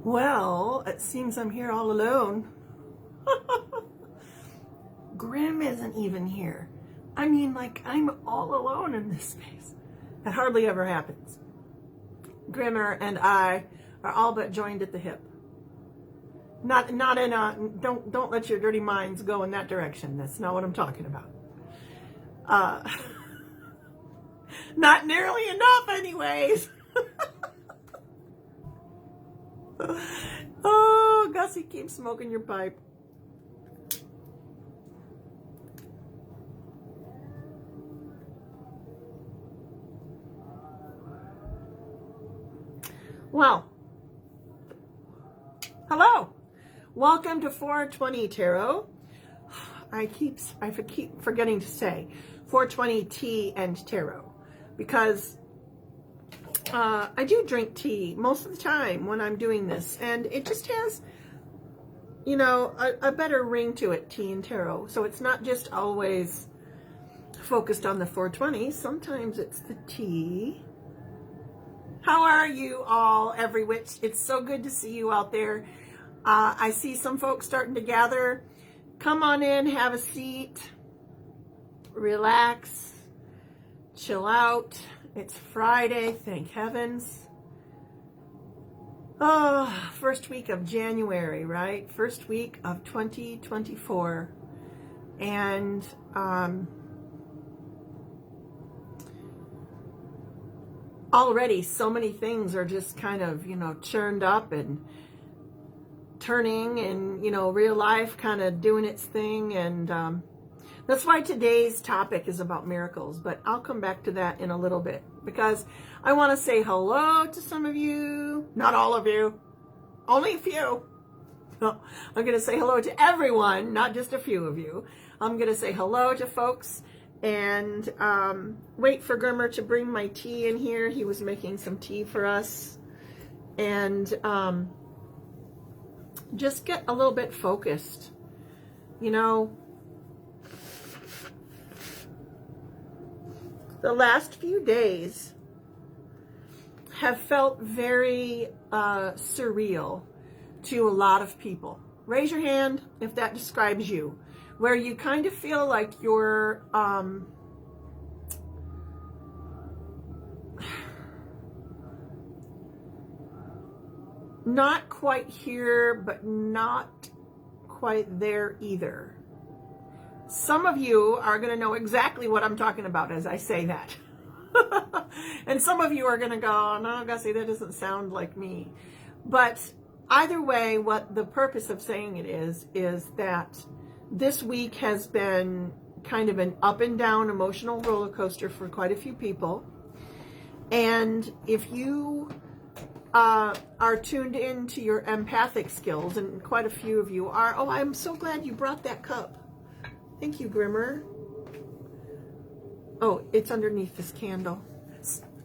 Well, it seems I'm here all alone. Grim isn't even here. I mean, like, I'm all alone in this space. That hardly ever happens. Grimmer and I are all but joined at the hip. Not in a, don't let your dirty minds go in that direction. That's not what I'm talking about. Not nearly enough anyways. Oh, Gussie, keep smoking your pipe. Well, hello. Welcome to 420 Tarot. I keep forgetting to say 420 tea and tarot because I do drink tea most of the time when I'm doing this, and it just has, you know, a better ring to it, tea and tarot. So it's not just always focused on the 420. Sometimes it's the tea. How are you all, every witch? It's so good to see you out there. I see some folks starting to gather. Come on in, have a seat, relax, chill out. It's Friday, thank heavens. Oh, first week of January, right? First week of 2024. And already so many things are just kind of, you know, churned up and turning, and, you know, real life kind of doing its thing. And that's why today's topic is about miracles, but I'll come back to that in a little bit because I want to say hello to some of you. Not all of you, only a few. No, I'm going to say hello to everyone, not just a few of you. I'm going to say hello to folks and wait for Grimmer to bring my tea in here. He was making some tea for us. And just get a little bit focused. You know, the last few days have felt very surreal to a lot of people. Raise your hand if that describes you, where you kind of feel like you're not quite here, but not quite there either. Some of you are going to know exactly what I'm talking about as I say that. And some of you are going to go, no, Gussie, that doesn't sound like me. But either way, what the purpose of saying it is that this week has been kind of an up and down emotional roller coaster for quite a few people. And if you are tuned into your empathic skills, and quite a few of you are, oh, I'm so glad you brought that cup. Thank you, Grimmer. Oh, it's underneath this candle.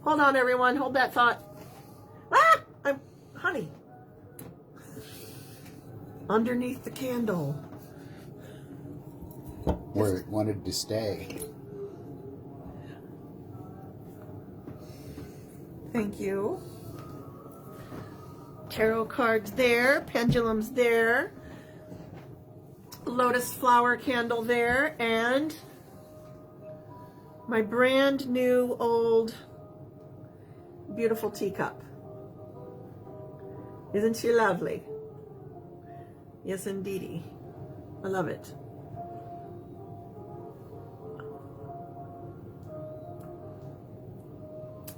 Hold on, everyone. Hold that thought. Ah! Honey. Underneath the candle. Where it wanted to stay. Thank you. Tarot cards there. Pendulums there. Lotus flower candle there, and my brand new old beautiful teacup. Isn't she lovely? Yes, indeedy. I love it.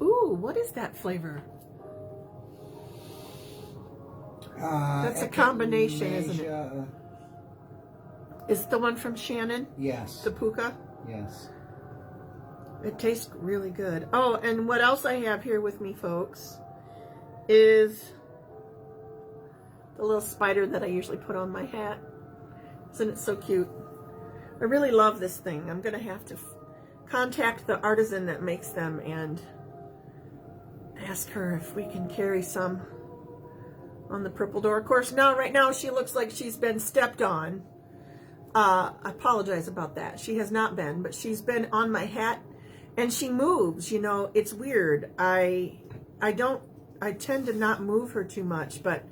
Ooh, what is that flavor? That's a combination, isn't it? Is the one from Shannon? Yes. The puka? Yes. It tastes really good. Oh, and what else I have here with me, folks, is the little spider that I usually put on my hat. Isn't it so cute? I really love this thing. I'm going to have to contact the artisan that makes them and ask her if we can carry some on the purple door. Of course, right now she looks like she's been stepped on. I apologize about that. She has not been, but she's been on my hat, and she moves. You know, it's weird. I tend to not move her too much, but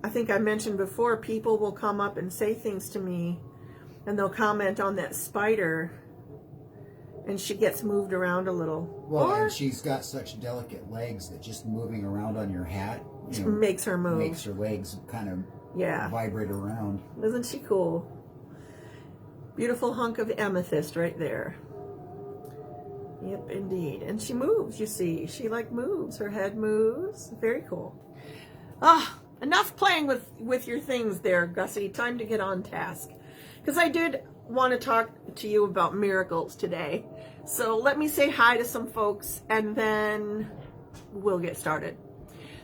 I think I mentioned before, people will come up and say things to me, and they'll comment on that spider, and she gets moved around a little. Well, and she's got such delicate legs that just moving around on your hat, makes her move. Makes her legs kind of vibrate around. Isn't she cool? Beautiful hunk of amethyst right there. Yep, indeed. And she moves, you see. She like moves. Her head moves. Very cool. Enough playing with your things there, Gussie. Time to get on task. Because I did want to talk to you about miracles today. So let me say hi to some folks and then we'll get started.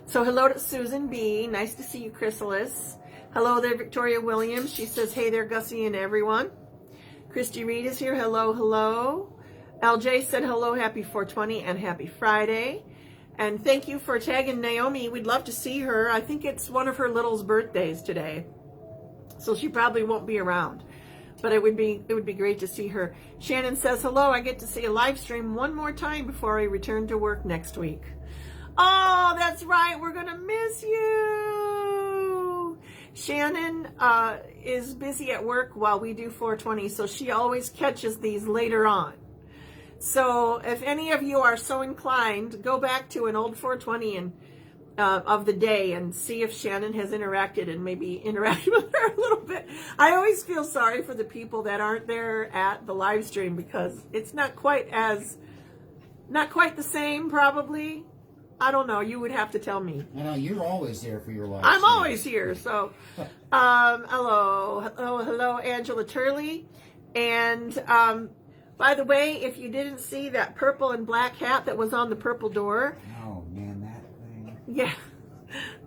So hello to Susan B. Nice to see you, Chrysalis. Hello there, Victoria Williams. She says, hey there, Gussie and everyone. Christy Reed is here. Hello, hello. LJ said hello, happy 420 and happy Friday. And thank you for tagging Naomi. We'd love to see her. I think it's one of her little's birthdays today. So she probably won't be around. But it would be great to see her. Shannon says, hello, I get to see a live stream one more time before I return to work next week. Oh, that's right. We're going to miss you. Shannon is busy at work while we do 420, so she always catches these later on. So if any of you are so inclined, go back to an old 420 and of the day and see if Shannon has interacted and maybe interact with her a little bit. I always feel sorry for the people that aren't there at the live stream because it's not quite the same probably. I don't know. You would have to tell me. I know you're always there for your live I'm stream. always here. So, hello, Angela Turley. And by the way, if you didn't see that purple and black hat that was on the purple door. Oh man, that thing. Yeah,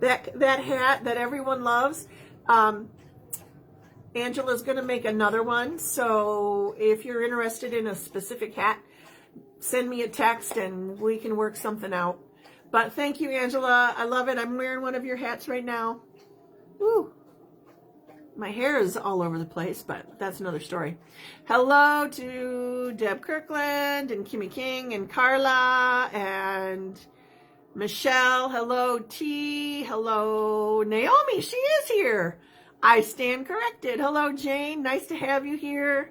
that hat that everyone loves. Angela's going to make another one. So if you're interested in a specific hat, send me a text and we can work something out. But thank you, Angela. I love it. I'm wearing one of your hats right now. Woo. My hair is all over the place, but that's another story. Hello to Deb Kirkland and Kimmy King and Carla and Michelle. Hello, T. Hello, Naomi. She is here. I stand corrected. Hello, Jane. Nice to have you here.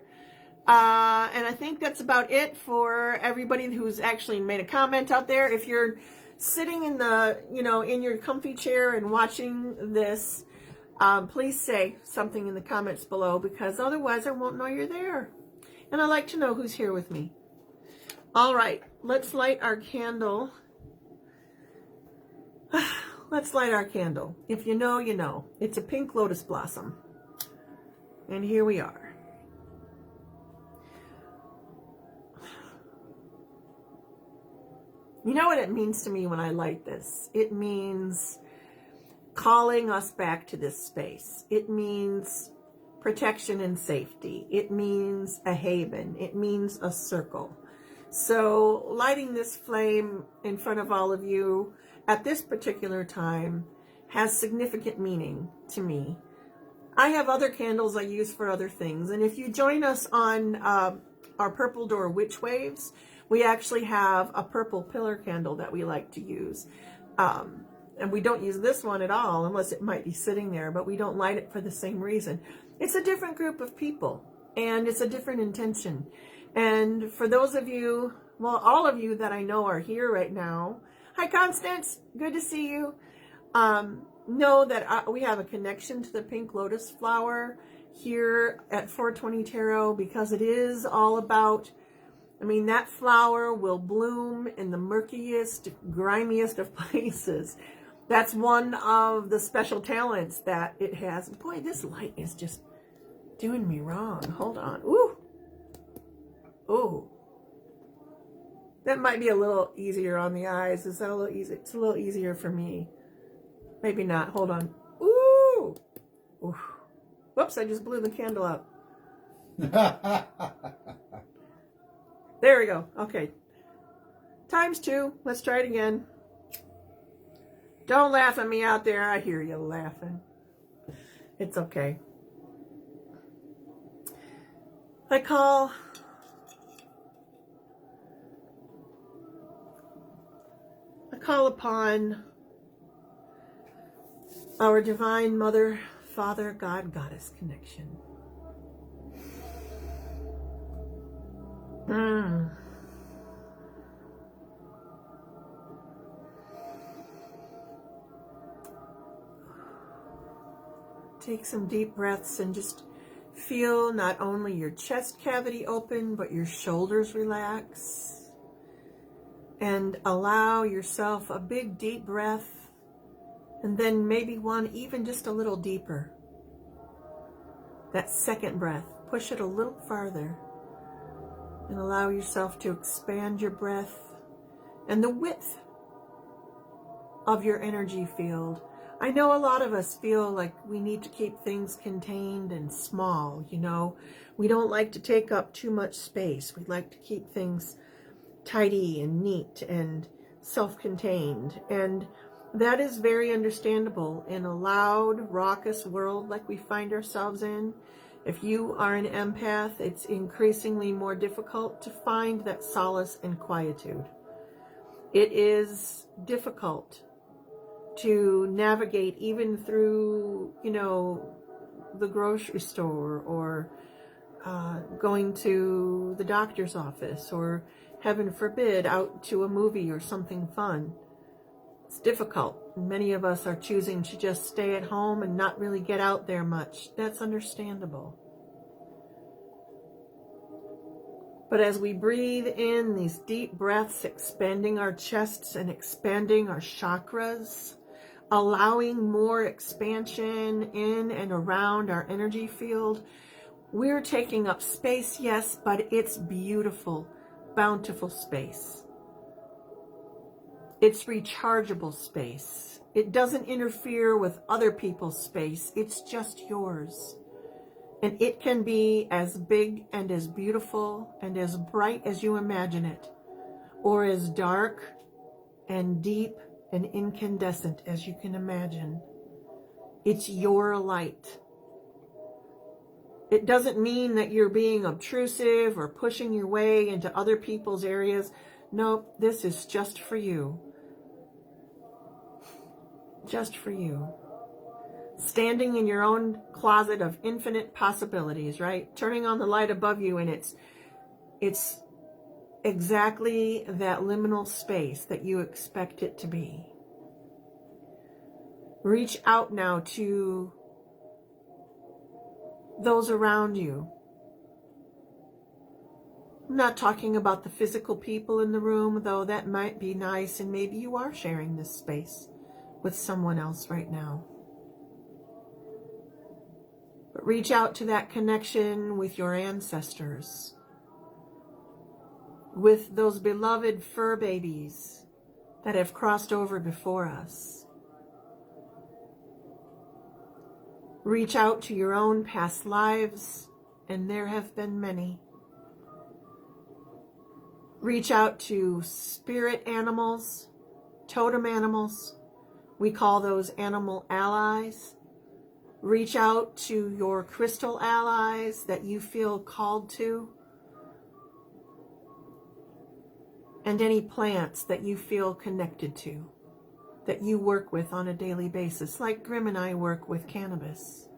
And I think that's about it for everybody who's actually made a comment out there. If you're sitting in the, in your comfy chair and watching this, please say something in the comments below because otherwise I won't know you're there. And I like to know who's here with me. All right, let's light our candle. Let's light our candle. If you know, you know. It's a pink lotus blossom. And here we are. You know what it means to me when I light this? It means calling us back to this space. It means protection and safety. It means a haven. It means a circle. So lighting this flame in front of all of you at this particular time has significant meaning to me. I have other candles I use for other things. And if you join us on our Purple Door Witch Waves, we actually have a purple pillar candle that we like to use. And we don't use this one at all unless it might be sitting there, but we don't light it for the same reason. It's a different group of people and it's a different intention. And for those of you, well, all of you that I know are here right now. Hi, Constance. Good to see you. Know that we have a connection to the pink lotus flower here at 420 Tarot because it is all about, that flower will bloom in the murkiest, grimiest of places. That's one of the special talents that it has. Boy, this light is just doing me wrong. Hold on. Ooh. Ooh. That might be a little easier on the eyes. Is that a little easy? It's a little easier for me. Maybe not. Hold on. Ooh. Ooh. Whoops, I just blew the candle out. There we go. Okay. ×2. Let's try it again. Don't laugh at me out there. I hear you laughing. It's okay. I call upon our divine mother, father, God, goddess connection. Take some deep breaths and just feel not only your chest cavity open, but your shoulders relax. And allow yourself a big deep breath, and then maybe one even just a little deeper. That second breath, push it a little farther, and allow yourself to expand your breath and the width of your energy field. I know a lot of us feel like we need to keep things contained and small, you know. We don't like to take up too much space. We like to keep things tidy and neat and self-contained. And that is very understandable in a loud, raucous world like we find ourselves in. If you are an empath, it's increasingly more difficult to find that solace and quietude. It is difficult to navigate even through, you know, the grocery store, or going to the doctor's office, or heaven forbid out to a movie or something fun. It's difficult. Many of us are choosing to just stay at home and not really get out there much. That's understandable. But as we breathe in these deep breaths, expanding our chests and expanding our chakras, allowing more expansion in and around our energy field, we're taking up space, yes, but it's beautiful, bountiful space. It's rechargeable space. It doesn't interfere with other people's space. It's just yours. And it can be as big and as beautiful and as bright as you imagine it, or as dark and deep and incandescent as you can imagine. It's your light. It doesn't mean that you're being obtrusive or pushing your way into other people's areas. Nope, this is just for you. Just for you. Standing in your own closet of infinite possibilities, right? Turning on the light above you, and it's exactly that liminal space that you expect it to be. Reach out now to those around you. I'm not talking about the physical people in the room, though that might be nice, and maybe you are sharing this space with someone else right now. But reach out to that connection with your ancestors, with those beloved fur babies that have crossed over before us. Reach out to your own past lives, and there have been many. Reach out to spirit animals, totem animals. We call those animal allies. Reach out to your crystal allies that you feel called to, and any plants that you feel connected to, that you work with on a daily basis, like Grim and I work with cannabis.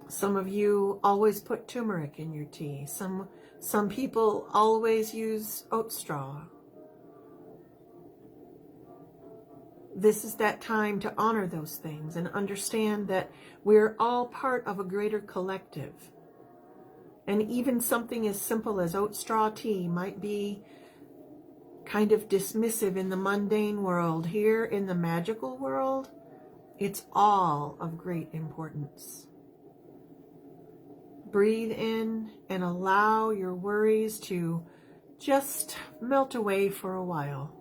Some of you always put turmeric in your tea. Some people always use oat straw. This is that time to honor those things and understand that we're all part of a greater collective. And even something as simple as oat straw tea might be kind of dismissive in the mundane world. Here in the magical world, it's all of great importance. Breathe in and allow your worries to just melt away for a while.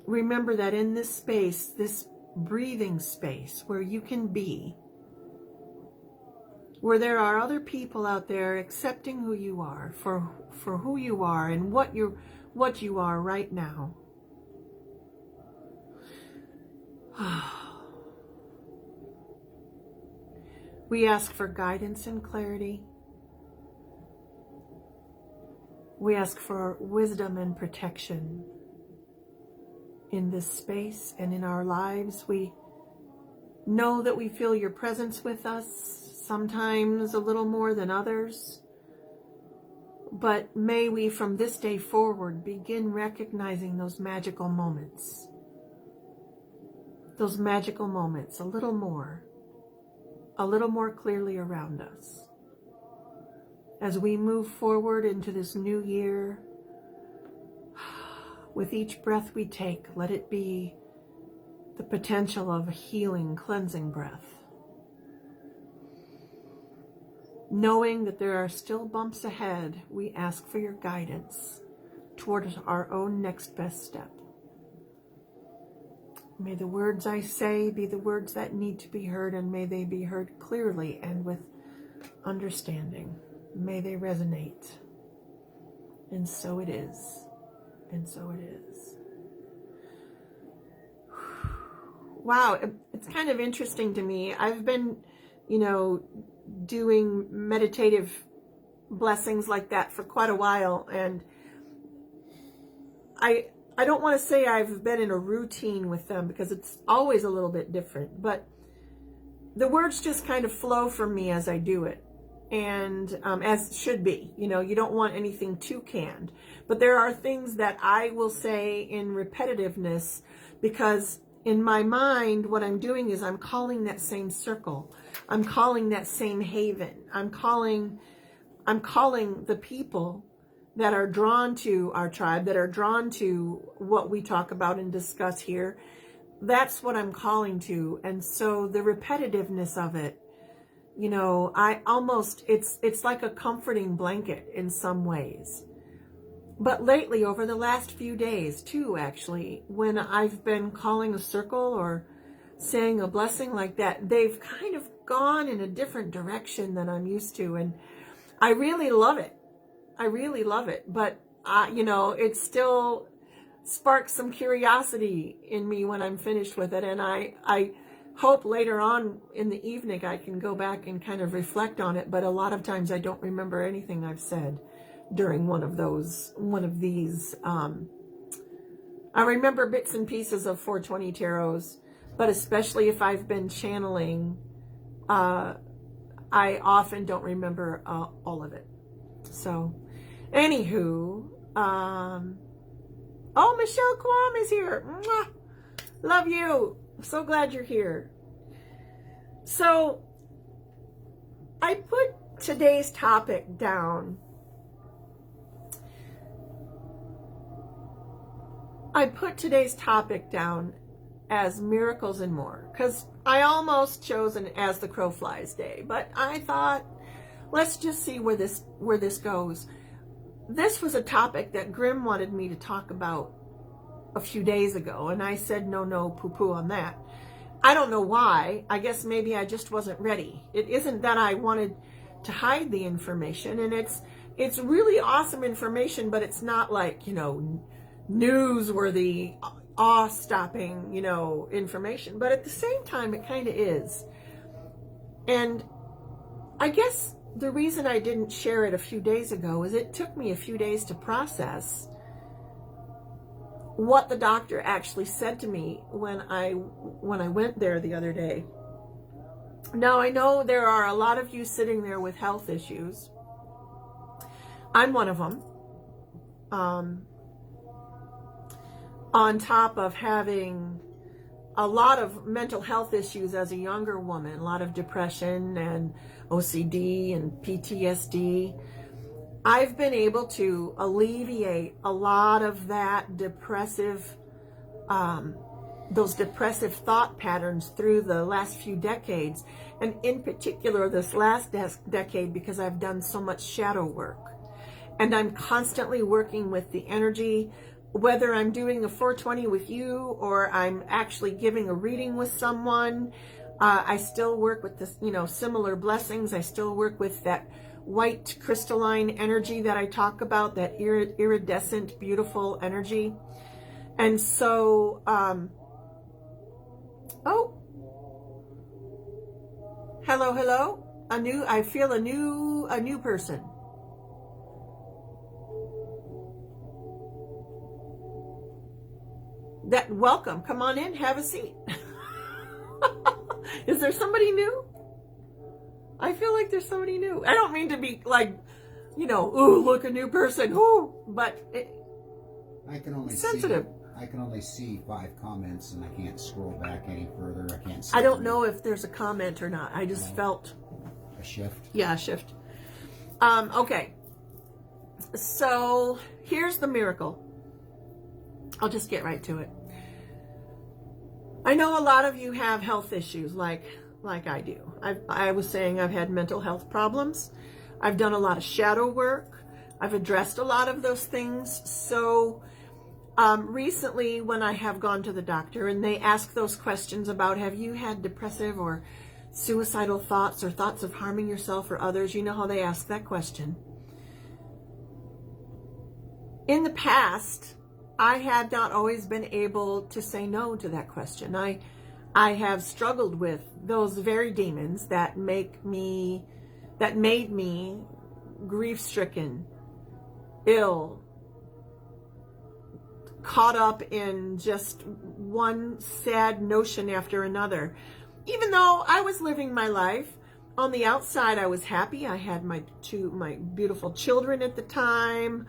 Remember that in this space, this breathing space where you can be, where there are other people out there accepting who you are for who you are and what you are right now. We ask for guidance and clarity. We ask for wisdom and protection. in this space and in our lives. We know that we feel your presence with us, sometimes a little more than others. But may we from this day forward begin recognizing those magical moments. Those magical moments a little more clearly around us. As we move forward into this new year, with each breath we take, let it be the potential of a healing, cleansing breath. Knowing that there are still bumps ahead, we ask for your guidance toward our own next best step. May the words I say be the words that need to be heard, and may they be heard clearly and with understanding. May they resonate. And so it is. And so it is. Wow, it's kind of interesting to me. I've been, doing meditative blessings like that for quite a while, and I don't want to say I've been in a routine with them because it's always a little bit different, but the words just kind of flow from me as I do it. And as should be, you don't want anything too canned, but there are things that I will say in repetitiveness, because in my mind what I'm doing is I'm calling that same circle, I'm calling that same haven, I'm calling the people that are drawn to our tribe, that are drawn to what we talk about and discuss here. That's what I'm calling to. And so the repetitiveness of it, it's like a comforting blanket in some ways. But lately, over the last few days too, actually, when I've been calling a circle or saying a blessing like that, they've kind of gone in a different direction than I'm used to. And I really love it. But, it still sparks some curiosity in me when I'm finished with it. And I hope later on in the evening I can go back and kind of reflect on it, but a lot of times I don't remember anything I've said during one of these. I remember bits and pieces of 420 tarots, but especially if I've been channeling, I often don't remember all of it. So, anywho, Michelle Kwam is here. Mwah! Love you. So glad you're here. So, I put today's topic down. As miracles and more, because I almost chose an As the Crow Flies day, but I thought, let's just see where this goes. This was a topic that Grimm wanted me to talk about a few days ago, and I said no, poo-poo on that. I don't know why. I guess maybe I just wasn't ready. It isn't that I wanted to hide the information, and it's really awesome information, but it's not like, newsworthy, awe-stopping, information. But at the same time, it kind of is. And I guess the reason I didn't share it a few days ago is it took me a few days to process what the doctor actually said to me when I went there the other day. Now, I know there are a lot of you sitting there with health issues. I'm one of them. On top of having a lot of mental health issues as a younger woman, a lot of depression and OCD and PTSD, I've been able to alleviate a lot of that those depressive thought patterns through the last few decades, and in particular this last decade, because I've done so much shadow work. And I'm constantly working with the energy, whether I'm doing a 420 with you or I'm actually giving a reading with someone. I still work with this, similar blessings. I still work with that white crystalline energy that I talk about, that iridescent, beautiful energy. And so, hello. I feel a new person. that welcome. Come on in, have a seat. Is there somebody new? I feel like there's somebody new. I don't mean to be like, ooh, look, a new person. Ooh, but I can only sensitive. I can only see 5 comments, and I can't scroll back any further. I can't see. I don't know if there's a comment or not. I just felt a shift. Yeah, a shift. Okay. So here's the miracle. I'll just get right to it. I know a lot of you have health issues like I do. I was saying I've had mental health problems. I've done a lot of shadow work. I've addressed a lot of those things. So recently when I have gone to the doctor and they ask those questions about, have you had depressive or suicidal thoughts or thoughts of harming yourself or others? You know how they ask that question. In the past, I had not always been able to say no to that question. I have struggled with those very demons that made me grief-stricken, ill, caught up in just one sad notion after another. Even though I was living my life, on the outside I was happy. I had my beautiful children at the time.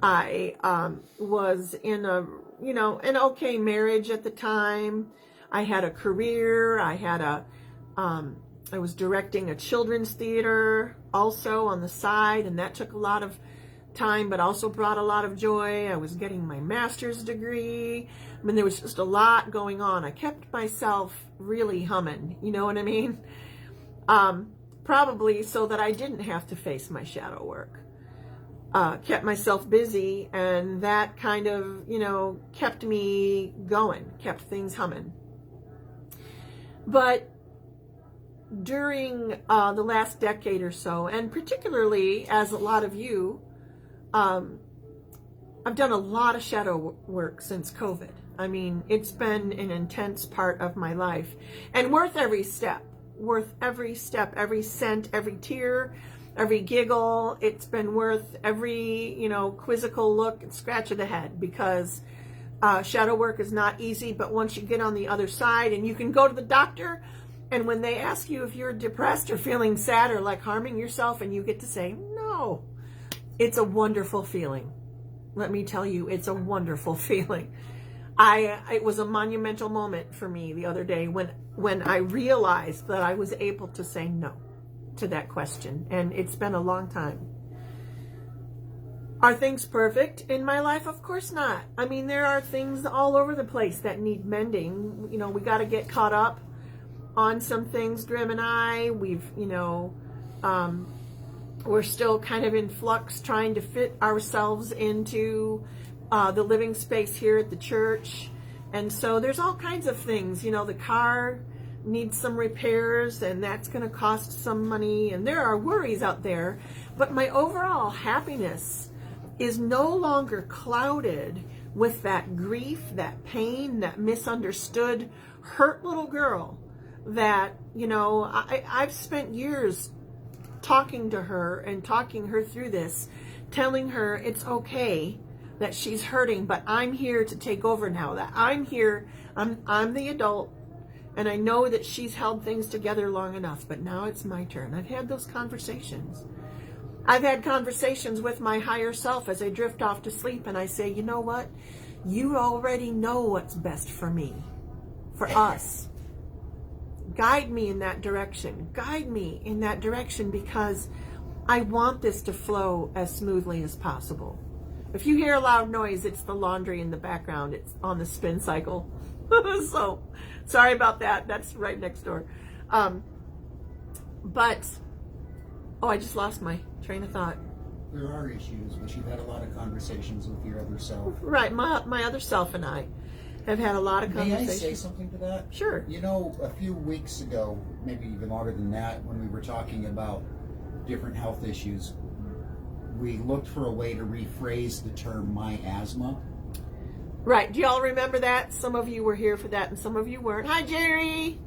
I was in an okay marriage at the time. I had a career. I was directing a children's theater also on the side, and that took a lot of time, but also brought a lot of joy. I was getting my master's degree. I mean, there was just a lot going on. I kept myself really humming, you know what I mean? Probably so that I didn't have to face my shadow work. Kept myself busy, and that kind of, kept me going, kept things humming. But during the last decade or so, and particularly as a lot of you, I've done a lot of shadow work since COVID. I mean, it's been an intense part of my life, and worth every step, every cent, every tear, every giggle. It's been worth every, quizzical look and scratch of the head, because shadow work is not easy. But once you get on the other side and you can go to the doctor, and when they ask you if you're depressed or feeling sad or like harming yourself, and you get to say no, it's a wonderful feeling. Let me tell you, it's a wonderful feeling. It was a monumental moment for me the other day when I realized that I was able to say no to that question. And it's been a long time. Are things perfect in my life? Of course not. I mean, there are things all over the place that need mending. We got to get caught up on some things, Drim and I. We're still kind of in flux, trying to fit ourselves into the living space here at the church. And so there's all kinds of things. The car needs some repairs, and that's going to cost some money, and there are worries out there. But my overall happiness is no longer clouded with that grief, that pain, that misunderstood, hurt little girl that, I've spent years talking to her and talking her through this, telling her it's okay that she's hurting, but I'm here to take over now. That I'm here, I'm the adult, and I know that she's held things together long enough, but now it's my turn. I've had those conversations. I've had conversations with my higher self as I drift off to sleep, and I say, you know what? You already know what's best for me, for us. Guide me in that direction. Guide me in that direction, because I want this to flow as smoothly as possible. If you hear a loud noise, it's the laundry in the background. It's on the spin cycle. So, sorry about that. That's right next door. I just lost my train of thought. There are issues, but you've had a lot of conversations with your other self. Right, my other self and I have had a lot of conversations. May I say something to that? Sure. A few weeks ago, maybe even longer than that, when we were talking about different health issues, we looked for a way to rephrase the term "my asthma." Right. Do y'all remember that? Some of you were here for that, and some of you weren't. Hi, Jerry.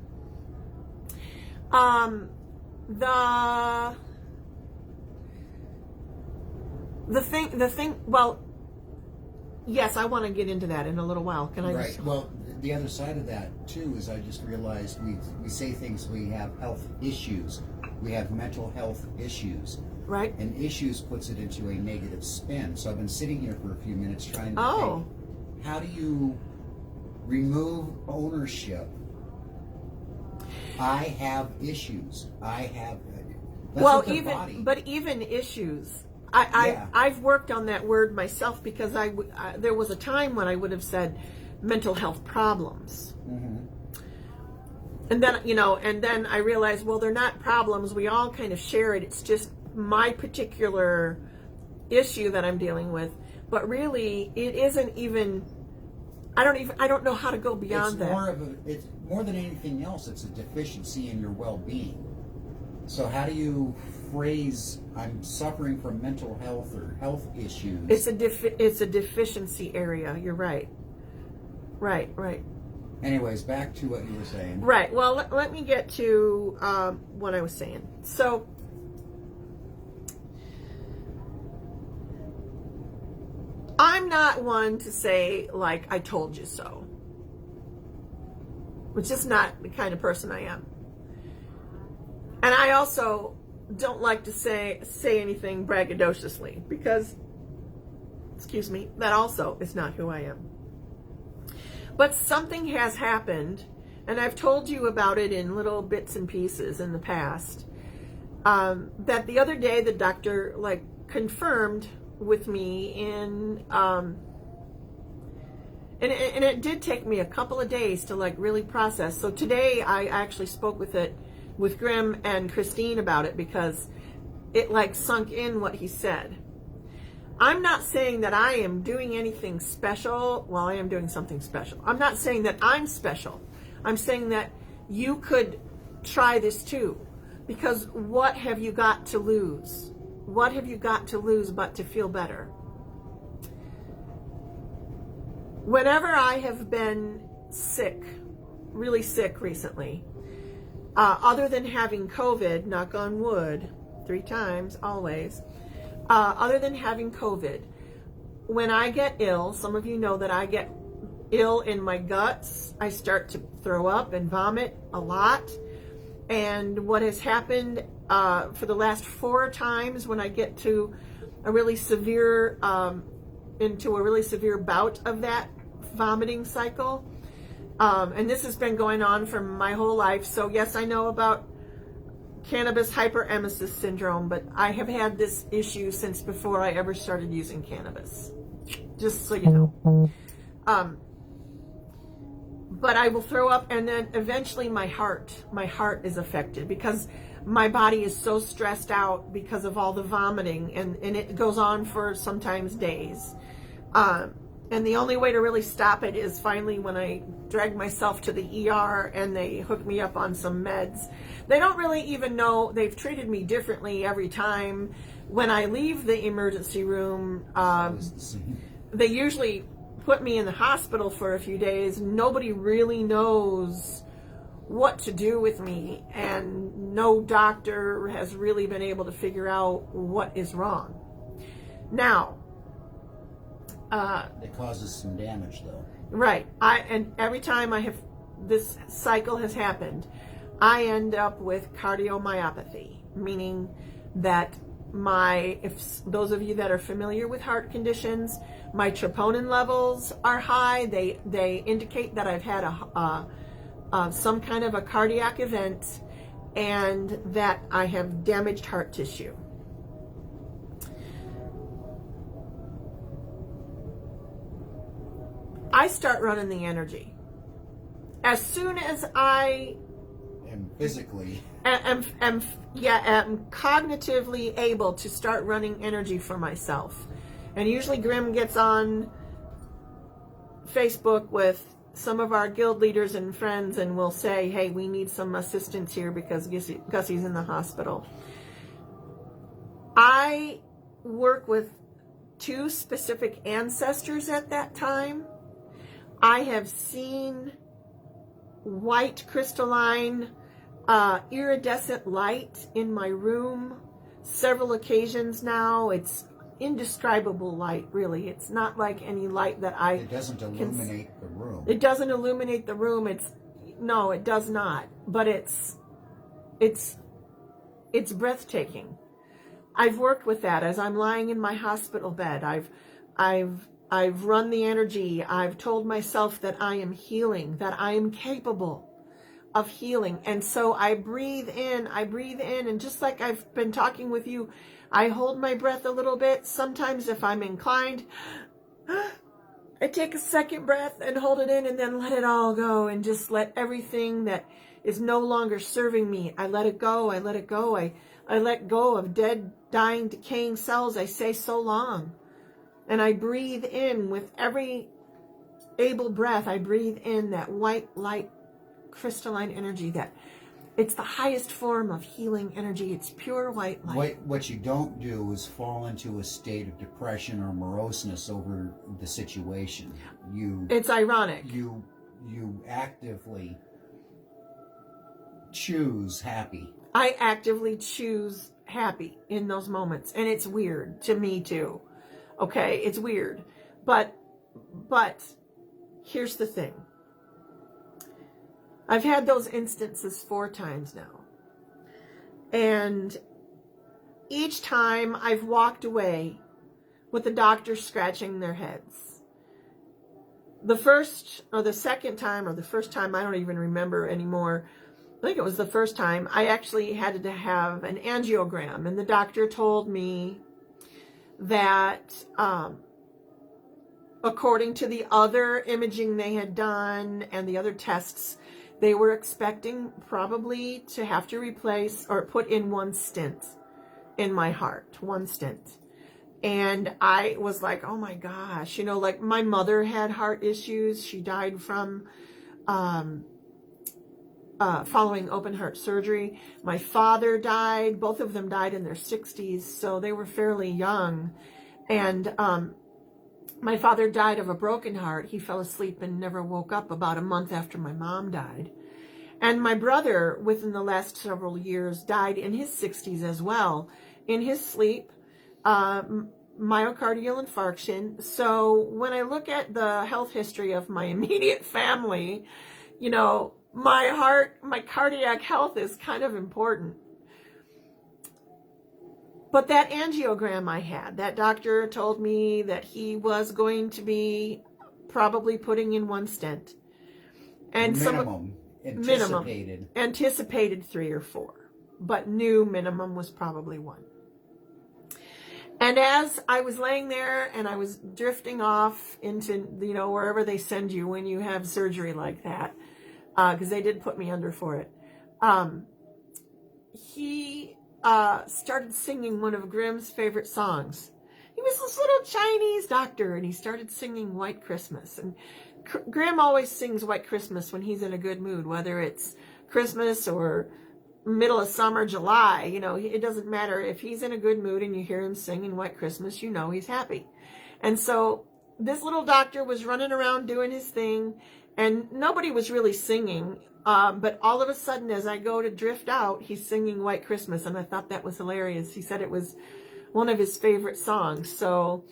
The thing. Well, yes, I want to get into that in a little while. Can I Right. just... Well, the other side of that too is I just realized we say things. We have health issues. We have mental health issues. Right? And issues puts it into a negative spin. So I've been sitting here for a few minutes trying to Oh. think, how do you remove ownership? I have issues. I have. That's Well, what the body. even issues. Yeah. I've worked on that word myself because there was a time when I would have said mental health problems. Mhm. And then, and then I realized, well, they're not problems. We all kind of share it. It's just my particular issue that I'm dealing with. But really, it isn't even, I don't know how to go beyond that. It's more than anything else. It's a deficiency in your well-being. So how do you phrase, I'm suffering from mental health or health issues? It's a deficiency area. You're right. Right. Anyways, back to what you were saying. Right. Well, let me get to what I was saying. So, I'm not one to say, like, I told you so. Which is not the kind of person I am. And I also don't like to say anything braggadociously because, excuse me, that also is not who I am. But something has happened, and I've told you about it in little bits and pieces in the past, that the other day the doctor, confirmed with me in, and it did take me a couple of days to, really process. So today I actually spoke with Grim and Christine about it because it, sunk in what he said. I'm not saying that I am doing anything special. Well, I am doing something special. I'm not saying that I'm special. I'm saying that you could try this too. Because what have you got to lose? What have you got to lose but to feel better? Whenever I have been sick, really sick recently, other than having COVID, knock on wood, 3 times, always, other than having COVID, when I get ill, some of you know that I get ill in my guts. I start to throw up and vomit a lot. And what has happened for the last 4 times when I get to a really severe, into a really severe bout of that vomiting cycle, and this has been going on for my whole life. So yes, I know about cannabis hyperemesis syndrome, but I have had this issue since before I ever started using cannabis, just so you know. But I will throw up, and then eventually my heart is affected because my body is so stressed out because of all the vomiting, and it goes on for sometimes days. And the only way to really stop it is finally when I drag myself to the ER and they hook me up on some meds. They don't really even know, they've treated me differently every time. When I leave the emergency room, they usually put me in the hospital for a few days. Nobody really knows what to do with me, and no doctor has really been able to figure out what is wrong. Now, it causes some damage, though. Right. And every time this cycle has happened, I end up with cardiomyopathy, meaning that if those of you that are familiar with heart conditions, my troponin levels are high. They indicate that I've had some kind of a cardiac event and that I have damaged heart tissue. I start running the energy. As soon as I And physically. am cognitively able to start running energy for myself. And usually Grim gets on Facebook with some of our guild leaders and friends and will say, hey, we need some assistance here because Gussie's in the hospital. I work with 2 specific ancestors at that time. I have seen white crystalline iridescent light in my room several occasions now. It's indescribable light, really. It's not like any light that I It doesn't illuminate the room. It doesn't illuminate the room. No, it does not. But it's breathtaking. I've worked with that as I'm lying in my hospital bed. I've run the energy. I've told myself that I am healing, that I am capable of healing. And so I breathe in, and just like I've been talking with you, I hold my breath a little bit. Sometimes if I'm inclined, I take a second breath and hold it in and then let it all go and just let everything that is no longer serving me, I let it go, I let it go. I let go of dead, dying, decaying cells. I say so long. And I breathe in with every able breath. I breathe in that white light, crystalline energy that it's the highest form of healing energy. It's pure white light. What you don't do is fall into a state of depression or moroseness over the situation. It's ironic. You actively choose happy. I actively choose happy in those moments. And it's weird to me too. Okay, it's weird. But here's the thing. I've had those instances 4 times now. And each time I've walked away with the doctors scratching their heads. The first or the second time or the first time, I don't even remember anymore. I think it was the first time I actually had to have an angiogram. And the doctor told me that according to the other imaging they had done and the other tests, they were expecting probably to have to replace or put in 1 stent in my heart, 1 stent. And I was like, oh my gosh, like my mother had heart issues. She died from following open heart surgery. My father died. Both of them died in their 60s, so they were fairly young. And my father died of a broken heart. He fell asleep and never woke up about a month after my mom died. And my brother, within the last several years, died in his 60s as well, in his sleep, myocardial infarction. So when I look at the health history of my immediate family, my cardiac health is kind of important. But that angiogram I had, that doctor told me that he was going to be probably putting in 1 stent. And anticipated 3 or 4, but knew minimum was probably 1. And as I was laying there and I was drifting off into, wherever they send you when you have surgery like that, because they did put me under for it, he started singing one of Grimm's favorite songs. He was this little Chinese doctor, and he started singing White Christmas. And Grimm always sings White Christmas when he's in a good mood, whether it's Christmas or middle of summer, July. It doesn't matter. If he's in a good mood and you hear him singing White Christmas, he's happy. And so this little doctor was running around doing his thing, and nobody was really singing. But all of a sudden, as I go to drift out, he's singing White Christmas, and I thought that was hilarious. He said it was one of his favorite songs. So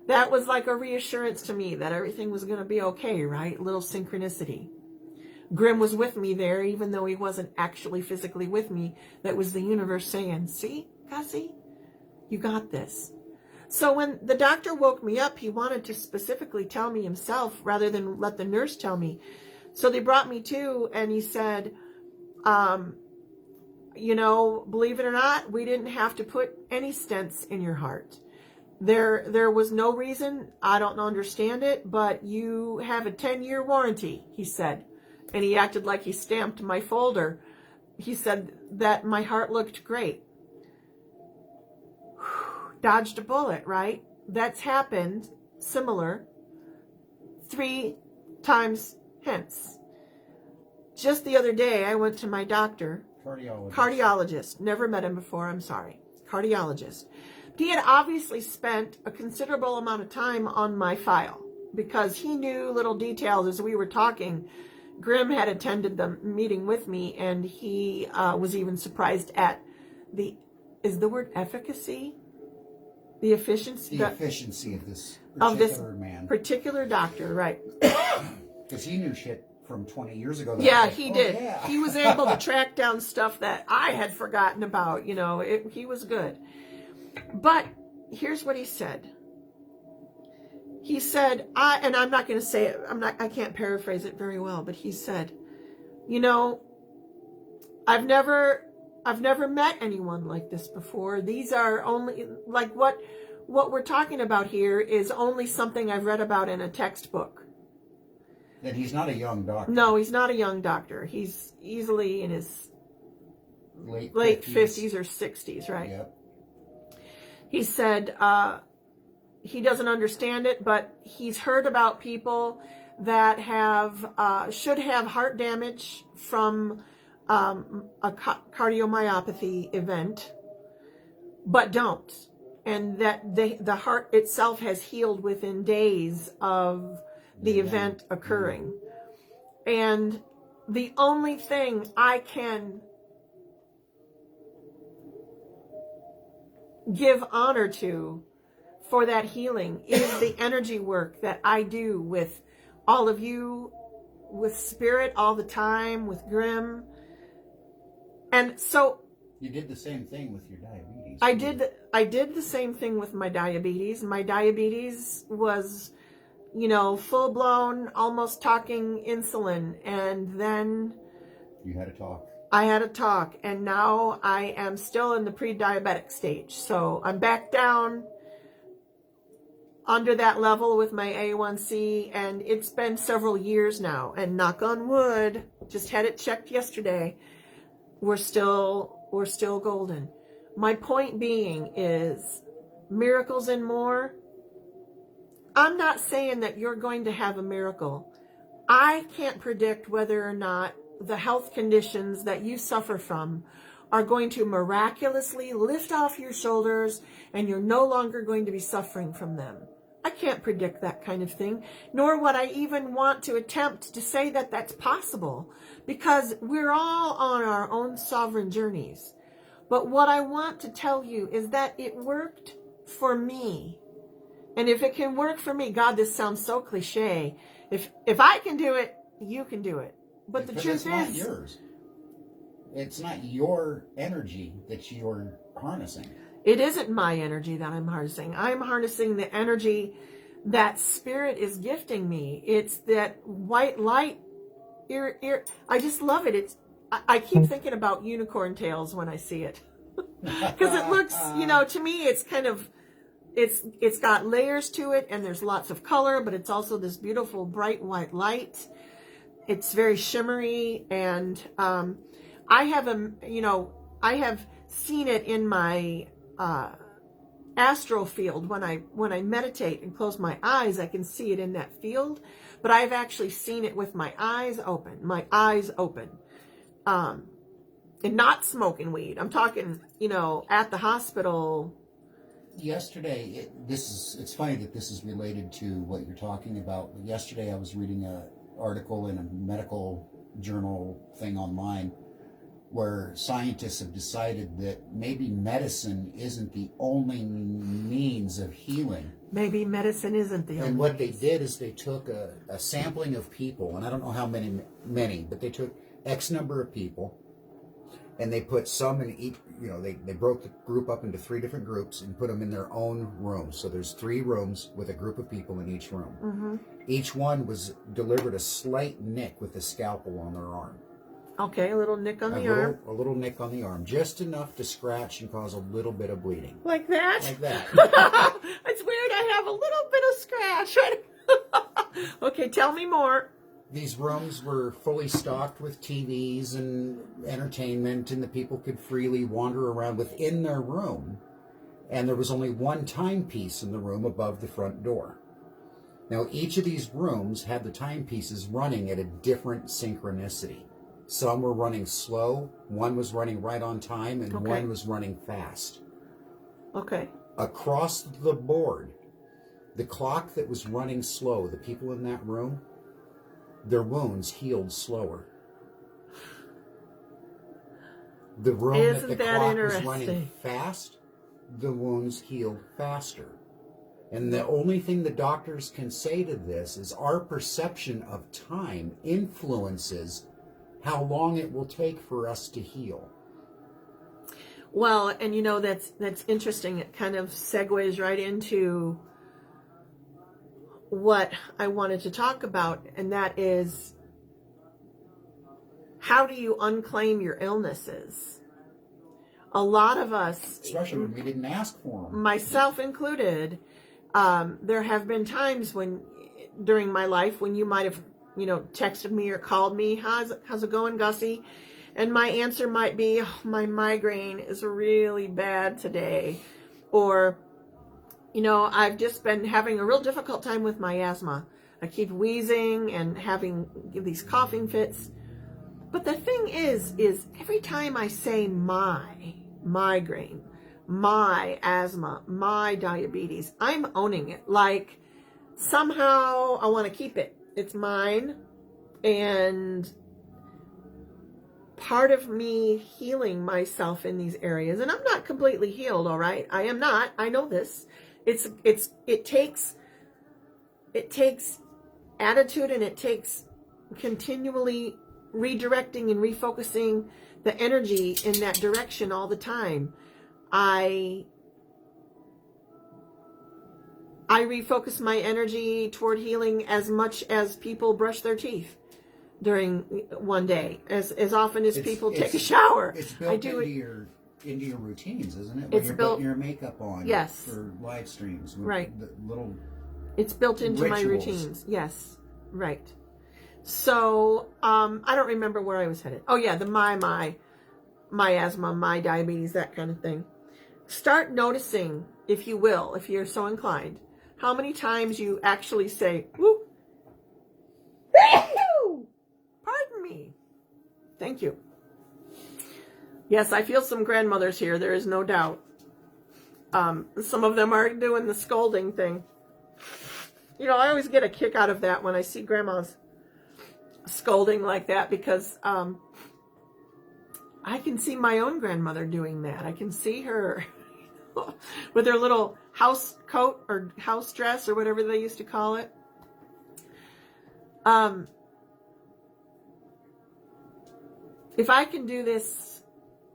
that was like a reassurance to me that everything was going to be okay, right? Little synchronicity. Grimm was with me there, even though he wasn't actually physically with me. That was the universe saying, see, Cassie, you got this. So when the doctor woke me up, he wanted to specifically tell me himself rather than let the nurse tell me. So they brought me to, and he said, believe it or not, we didn't have to put any stents in your heart. There was no reason. I don't understand it, but you have a 10-year warranty, he said. And he acted like he stamped my folder. He said that my heart looked great. Dodged a bullet, right? That's happened, similar, 3 times hence. Just the other day, I went to my doctor. Cardiologist. Never met him before, I'm sorry. Cardiologist. He had obviously spent a considerable amount of time on my file because he knew little details as we were talking. Grimm had attended the meeting with me, and he was even surprised at is the word efficacy? The efficiency, the efficiency of this of this particular man. particular doctor, right? Because he knew shit from 20 years ago. That Yeah, I was like, he "Oh, did. yeah." He was able to track down stuff that I had forgotten about. You know, he was good. But here's what he said. He said, and I'm not going to say it. I can't paraphrase it very well, but he said, you know, I've never met anyone like this before. These are only like what we're talking about here is only something I've read about in a textbook. And he's not a young doctor. No, he's not a young doctor. He's easily in his late 50s or 60s, right? Yep. He said he doesn't understand it, but he's heard about people that should have heart damage from a cardiomyopathy event, but don't. And that the heart itself has healed within days of the event occurring. And the only thing I can give honor to for that healing is the energy work that I do with all of you, with Spirit all the time, with Grimm. And so you did the same thing with your diabetes. I did the same thing with my diabetes. My diabetes was, you know, full blown, almost talking insulin, and then you had a talk. I had a talk, and now I am still in the pre-diabetic stage. So I'm back down under that level with my A1C, and it's been several years now. And knock on wood, just had it checked yesterday. We're still golden. My point being is miracles and more. I'm not saying that you're going to have a miracle. I can't predict whether or not the health conditions that you suffer from are going to miraculously lift off your shoulders and you're no longer going to be suffering from them. I can't predict that kind of thing, nor would I even want to attempt to say that that's possible, because we're all on our own sovereign journeys. But what I want to tell you is that it worked for me. And if it can work for me, God, this sounds so cliche. If I can do it, you can do it. But the truth is, it's not yours. It's not your energy that you're harnessing. It isn't my energy that I'm harnessing. I'm harnessing the energy that Spirit is gifting me. It's that white light. I just love it. I keep thinking about unicorn tails when I see it. Because it looks, you know, to me, it's kind of, it's got layers to it, and there's lots of color, but it's also this beautiful bright white light. It's very shimmery, and I have seen it in my astral field. When I meditate and close my eyes, I can see it in that field, but I've actually seen it with my eyes open. And not smoking weed. I'm talking, you know, at the hospital. Yesterday, it's funny that this is related to what you're talking about. Yesterday I was reading an article in a medical journal thing online where scientists have decided that maybe medicine isn't the only means of healing. Maybe medicine isn't the only. And what they did is they took a sampling of people, and I don't know how many, but they took X number of people, and they put some in each, you know, they broke the group up into 3 different groups and put them in their own rooms. So there's 3 rooms with a group of people in each room. Mm-hmm. Each one was delivered a slight nick with a scalpel on their arm. Okay, a little nick on the arm. A little nick on the arm. Just enough to scratch and cause a little bit of bleeding. Like that? Like that. It's weird, I have a little bit of scratch. Right? Okay, tell me more. These rooms were fully stocked with TVs and entertainment, and the people could freely wander around within their room. And there was only one timepiece in the room above the front door. Now, each of these rooms had the timepieces running at a different synchronicity. Some were running slow, one was running right on time, and one was running fast. Okay. Across the board, the clock that was running slow, the people in that room, their wounds healed slower. The room that the clock was running fast, the wounds healed faster. And the only thing the doctors can say to this is our perception of time influences how long it will take for us to heal. Well, and that's interesting. It kind of segues right into what I wanted to talk about, and that is, how do you unclaim your illnesses? A lot of us, especially when we didn't ask for them, myself included, there have been times during my life when you might have, texted me or called me, how's it going, Gussie? And my answer might be, oh, my migraine is really bad today. Or, I've just been having a real difficult time with my asthma. I keep wheezing and having these coughing fits. But the thing is every time I say my migraine, my asthma, my diabetes, I'm owning it. Like, somehow I want to keep it. It's mine. And part of me healing myself in these areas, and I'm not completely healed, all right? I am not. I know this. It takes attitude, and it takes continually redirecting and refocusing the energy in that direction all the time. I refocus my energy toward healing as much as people brush their teeth during one day, as often as people take a shower. It's built into your routines, isn't it? When It's you're built, putting your makeup on, yes, for live streams, right? The little, it's built into rituals. my routines. Yes, right. So I don't remember where I was headed. Oh yeah, the my asthma, my diabetes, that kind of thing. Start noticing, if you will, if you're so inclined, how many times you actually say, whoop, pardon me. Thank you. Yes, I feel some grandmothers here. There is no doubt. Some of them are doing the scolding thing. I always get a kick out of that when I see grandmas scolding like that, because I can see my own grandmother doing that. I can see her with her little house coat or house dress or whatever they used to call it. If I can do this,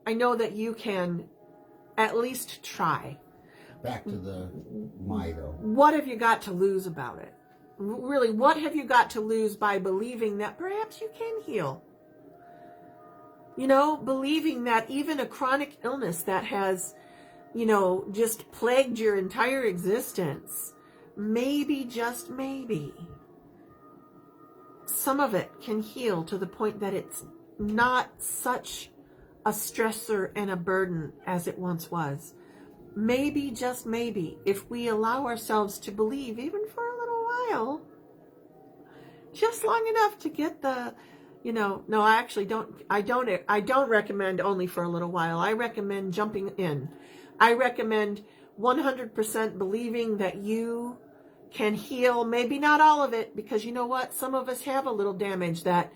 I know that you can at least try. Back to the my, though. What have you got to lose about it? Really, what have you got to lose by believing that perhaps you can heal? Believing that even a chronic illness that has, just plagued your entire existence, maybe, just maybe, some of it can heal to the point that it's not such a stressor and a burden as it once was. Maybe, just maybe, if we allow ourselves to believe, even for a little while, just long enough to get the, no, I actually don't, I don't recommend only for a little while. I recommend jumping in. I recommend 100% believing that you can heal, maybe not all of it, because you know what? Some of us have a little damage that,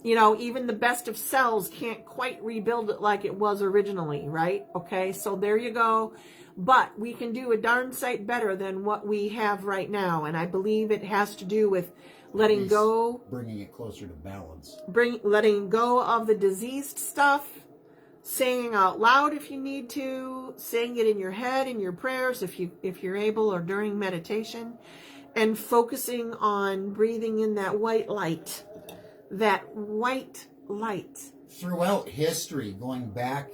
even the best of cells can't quite rebuild it like it was originally, right? Okay, so there you go. But we can do a darn sight better than what we have right now. And I believe it has to do with letting go. Bringing it closer to balance. Letting go of the diseased stuff. Saying out loud if you need to. Saying it in your head, in your prayers, if you're able, or during meditation. And focusing on breathing in that white light. That white light. Throughout history, going back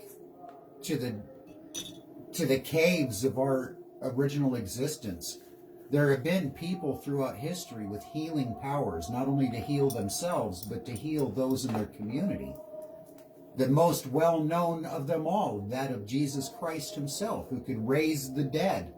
to the caves of our original existence, there have been people throughout history with healing powers, not only to heal themselves, but to heal those in their community. The most well-known of them all, that of Jesus Christ himself, who could raise the dead.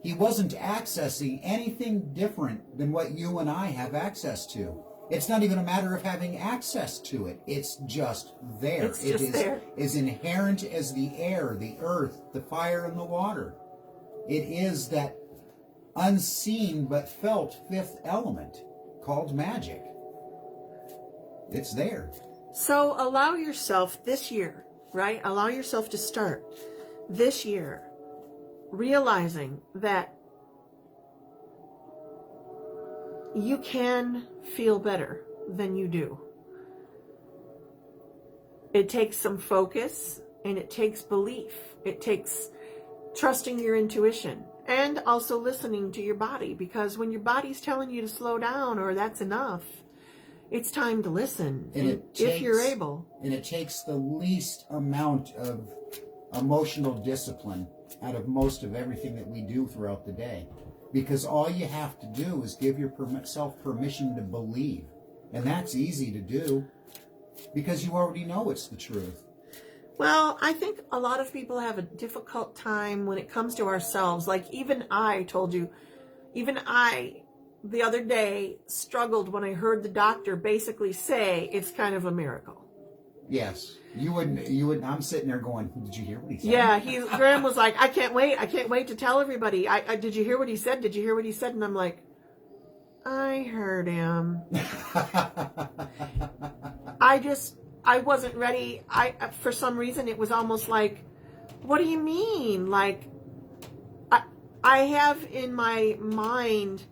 He wasn't accessing anything different than what you and I have access to. It's not even a matter of having access to it. It's just there. It's just there. It is inherent as the air, the earth, the fire, and the water. It is that unseen but felt fifth element called magic. It's there. So allow yourself this year right? Allow yourself to start this year realizing that you can feel better than you do. It takes some focus, and it takes belief. It takes trusting your intuition and also listening to your body, because when your body's telling you to slow down or that's enough, it's time to listen. And if you're able. And it takes the least amount of emotional discipline out of most of everything that we do throughout the day. Because all you have to do is give yourself permission to believe. And that's easy to do because you already know it's the truth. Well, I think a lot of people have a difficult time when it comes to ourselves. Like even I told you, even I, the other day, struggled when I heard the doctor basically say it's kind of a miracle. Yes. You wouldn't, I'm sitting there going, did you hear what he said? Yeah, Graham was like, I can't wait to tell everybody. Did you hear what he said? Did you hear what he said? And I'm like, I heard him. I wasn't ready. For some reason, it was almost like, what do you mean? Like, I have in my mind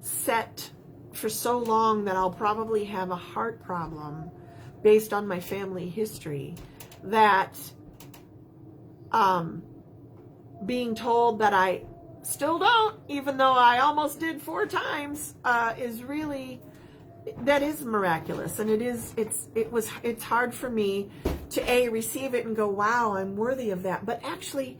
set for so long that I'll probably have a heart problem based on my family history, that being told that I still don't, even though I almost did 4 times, is really, that is miraculous. And it's hard for me to receive it and go, wow, I'm worthy of that. But actually,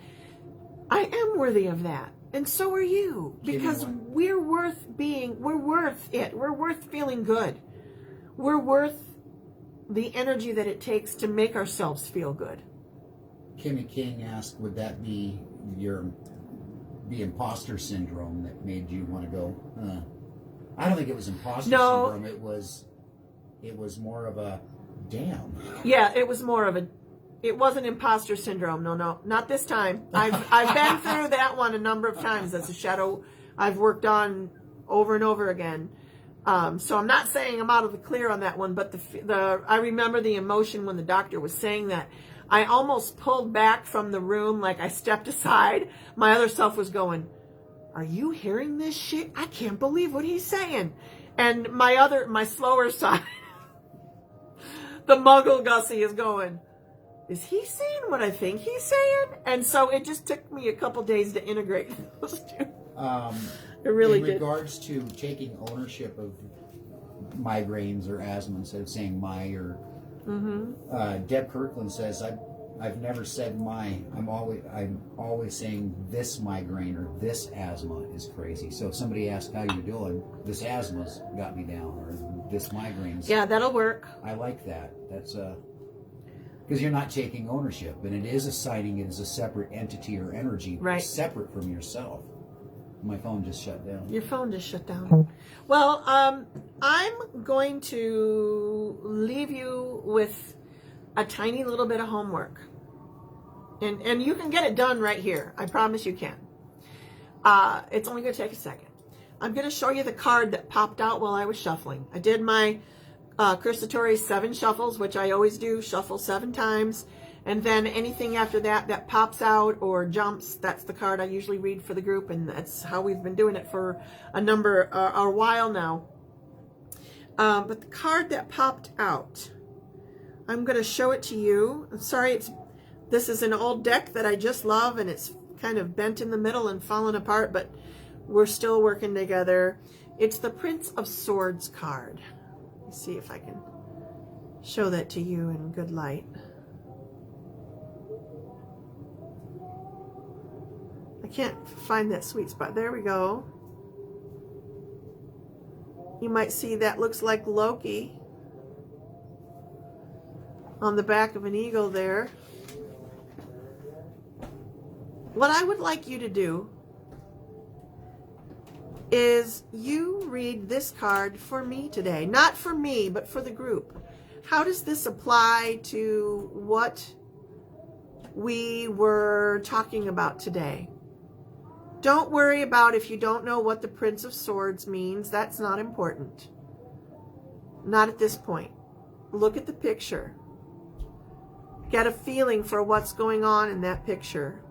I am worthy of that. And so are you, because we're worth it. We're worth feeling good. We're worth the energy that it takes to make ourselves feel good. Kimmy King asked, would that be the imposter syndrome that made you want to go, I don't think it was imposter syndrome. It was more of a damn. Yeah, it wasn't imposter syndrome. No, not this time. I've been through that one a number of times. That's a shadow I've worked on over and over again. So I'm not saying I'm out of the clear on that one, but I remember the emotion when the doctor was saying that. I almost pulled back from the room, like I stepped aside. My other self was going, are you hearing this shit? I can't believe what he's saying. And my slower side, the muggle Gussie, is going, is he saying what I think he's saying? And so it just took me a couple days to integrate those two. It really did. In regards to taking ownership of migraines or asthma instead of saying my, or Deb Kirkland says, I've never said my. I'm always saying this migraine or this asthma is crazy. So if somebody asks how you're doing, this asthma's got me down, or this migraine's. Yeah, that'll work. I like that. That's because you're not taking ownership, and it is assigning it as a separate entity or energy, right, separate from yourself. My phone just shut down. Your phone just shut down. Well, I'm going to leave you with a tiny little bit of homework. And you can get it done right here. I promise you can. It's only going to take a second. I'm going to show you the card that popped out while I was shuffling. I did my Chris Satori 7 shuffles, which I always do, shuffle 7 times. And then anything after that pops out or jumps, that's the card I usually read for the group, and that's how we've been doing it for a while now. But the card that popped out, I'm going to show it to you. I'm sorry, this is an old deck that I just love, and it's kind of bent in the middle and fallen apart, but we're still working together. It's the Prince of Swords card. Let's see if I can show that to you in good light. I can't find that sweet spot. There we go. You might see that looks like Loki on the back of an eagle there. What I would like you to do is you read this card for me today. Not for me, but for the group. How does this apply to what we were talking about today? Don't worry about if you don't know what the Prince of Swords means. That's not important. Not at this point. Look at the picture. get a feeling for what's going on in that picture.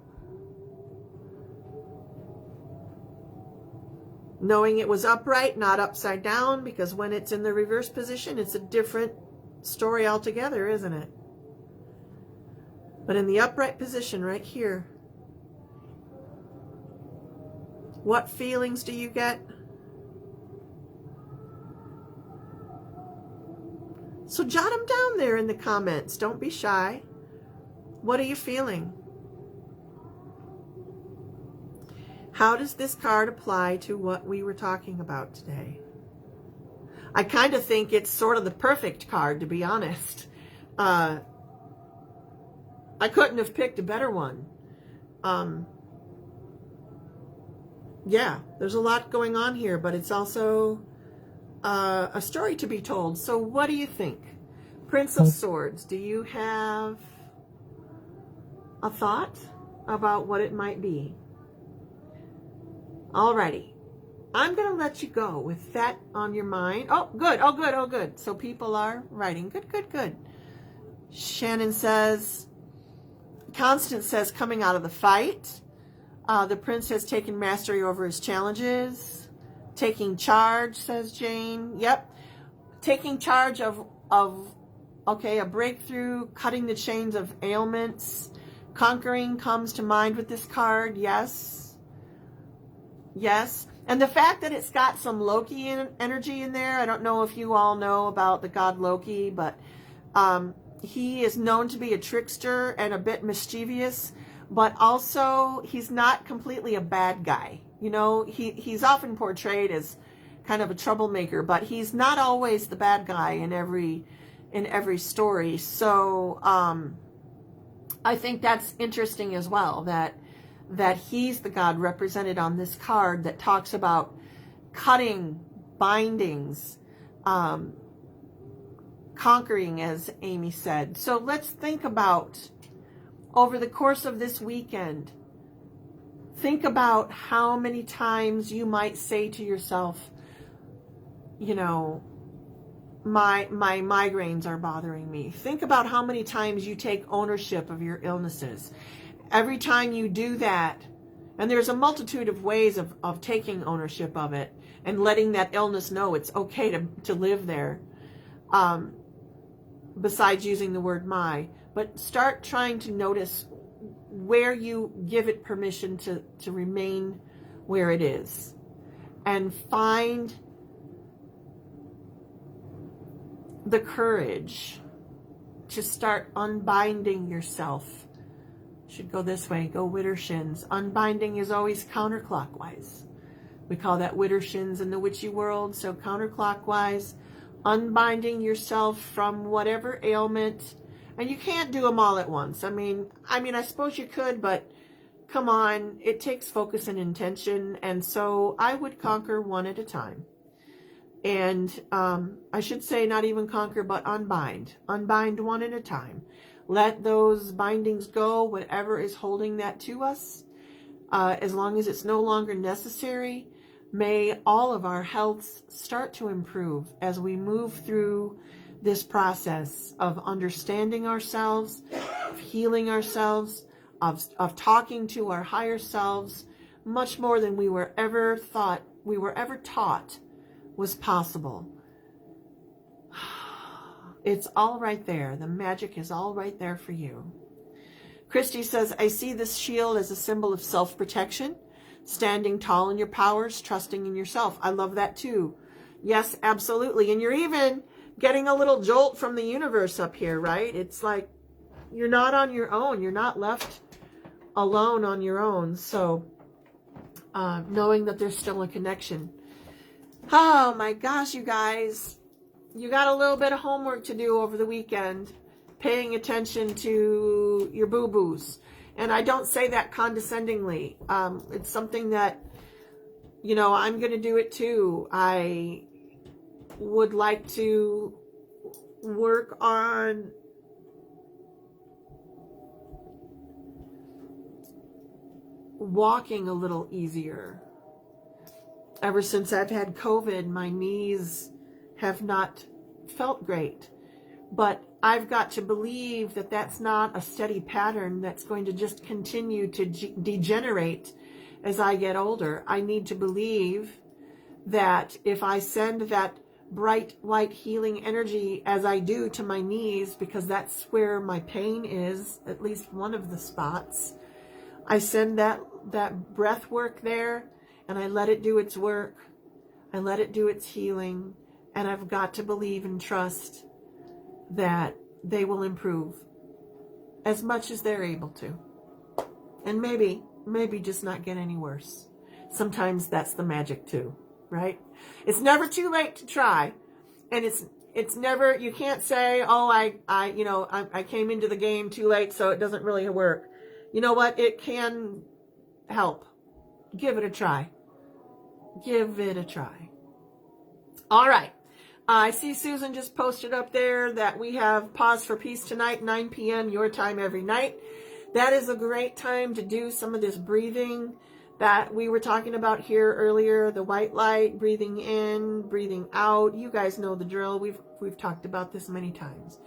Knowing it was upright, not upside down, because when it's in the reverse position, it's a different story altogether, isn't it? But in the upright position right here, what feelings do you get? So jot them down there in the comments. Don't be shy. What are you feeling? How does this card apply to what we were talking about today? I kind of think it's sort of the perfect card, to be honest. I couldn't have picked a better one. Yeah, there's a lot going on here, but it's also a story to be told. So what do you think? Prince of Swords, do you have a thought about what it might be? Alrighty. I'm going to let you go with that on your mind. Oh, good. Oh, good. Oh, good. So people are writing. Good, good, good. Shannon says, Constance says, coming out of the fight. The prince has taken mastery over his challenges. Taking charge, says Jane. Yep. Taking charge of okay, a breakthrough, cutting the chains of ailments. Conquering comes to mind with this card. Yes. Yes. And the fact that it's got some Loki energy in there, I don't know if you all know about the god Loki, but he is known to be a trickster and a bit mischievous, but also he's not completely a bad guy. You know, he's often portrayed as kind of a troublemaker, but he's not always the bad guy in every story. So I think that's interesting as well, that he's the god represented on this card that talks about cutting, bindings, conquering, as Amy said. So let's think about, over the course of this weekend, think about how many times you might say to yourself, you know, my migraines are bothering me. Think about how many times you take ownership of your illnesses. Every time you do that, and there's a multitude of ways of taking ownership of it and letting that illness know it's okay to live there, besides using the word my, but start trying to notice where you give it permission to remain where it is, and find the courage to start unbinding yourself. Should go this way, go Widdershins. Unbinding is always counterclockwise. We call that Widdershins in the witchy world. So counterclockwise, unbinding yourself from whatever ailment. And you can't do them all at once. I mean, I suppose you could, but come on, it takes focus and intention. And so I would conquer one at a time. And I should say not even conquer, but unbind. Unbind one at a time. Let those bindings go, whatever is holding that to us, as long as it's no longer necessary. May all of our healths start to improve as we move through this process of understanding ourselves, of healing ourselves, of talking to our higher selves, much more than we were ever taught was possible. It's all right there. The magic is all right there for you. Christy says, I see this shield as a symbol of self-protection, standing tall in your powers, trusting in yourself. I love that too. Yes, absolutely. And you're even getting a little jolt from the universe up here, right? It's like you're not on your own. You're not left alone on your own. So knowing that there's still a connection. Oh my gosh, you guys. You got a little bit of homework to do over the weekend, paying attention to your boo-boos. And I don't say that condescendingly. It's something that, you know, I'm going to do it too. I would like to work on walking a little easier. Ever since I've had COVID, my knees have not felt great, But I've got to believe that that's not a steady pattern that's going to just continue to degenerate as I get older. I need to believe that if I send that bright white healing energy as I do to my knees, because that's where my pain is, at least one of the spots, I send that breath work there, and I let it do its work. I let it do its healing, and I've got to believe and trust that they will improve as much as they're able to. And maybe just not get any worse. Sometimes that's the magic too, right? It's never too late to try. And it's never, you can't say, oh, I came into the game too late, so it doesn't really work. You know what? It can help. Give it a try. Give it a try. All right. I see Susan just posted up there that we have Pause for Peace tonight, 9 p.m. your time every night. That is a great time to do some of this breathing that we were talking about here earlier. The white light, breathing in, breathing out. You guys know the drill. We've talked about this many times.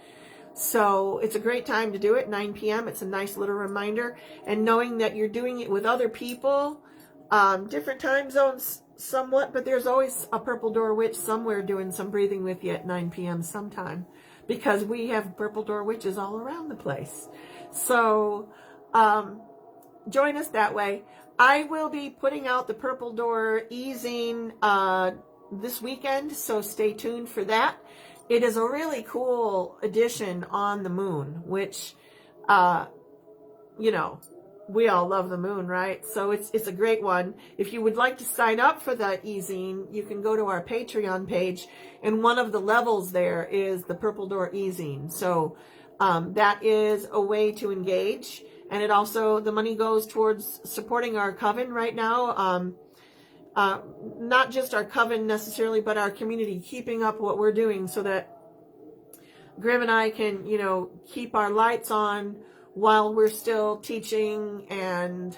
So it's a great time to do it, 9 p.m. It's a nice little reminder. And knowing that you're doing it with other people, different time zones somewhat, but there's always a Purple Door Witch somewhere doing some breathing with you at 9 p.m. sometime, because we have Purple Door Witches all around the place. So join us that way. I will be putting out the Purple Door easing this weekend, so stay tuned for that. It is a really cool edition on the moon, which, we all love the moon, right? So it's a great one. If you would like to sign up for that easing, you can go to our Patreon page, and one of the levels there is the Purple Door easing. So that is a way to engage, and it also, the money goes towards supporting our coven right now. Not just our coven necessarily, but our community, keeping up what we're doing so that Grim and I can, keep our lights on while we're still teaching and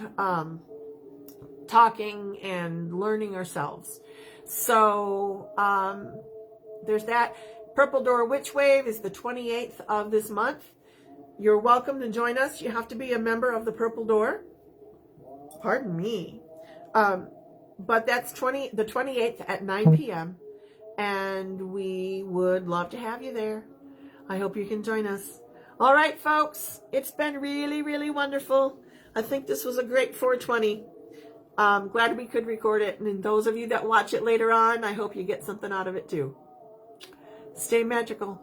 talking and learning ourselves. So there's that. Purple Door Witch Wave is the 28th of this month. You're welcome to join us. You have to be a member of the Purple Door. Pardon me. But that's the 28th at 9 p.m. And we would love to have you there. I hope you can join us. All right, folks. It's been really, really wonderful. I think this was a great 420. Glad we could record it. And those of you that watch it later on, I hope you get something out of it too. Stay magical.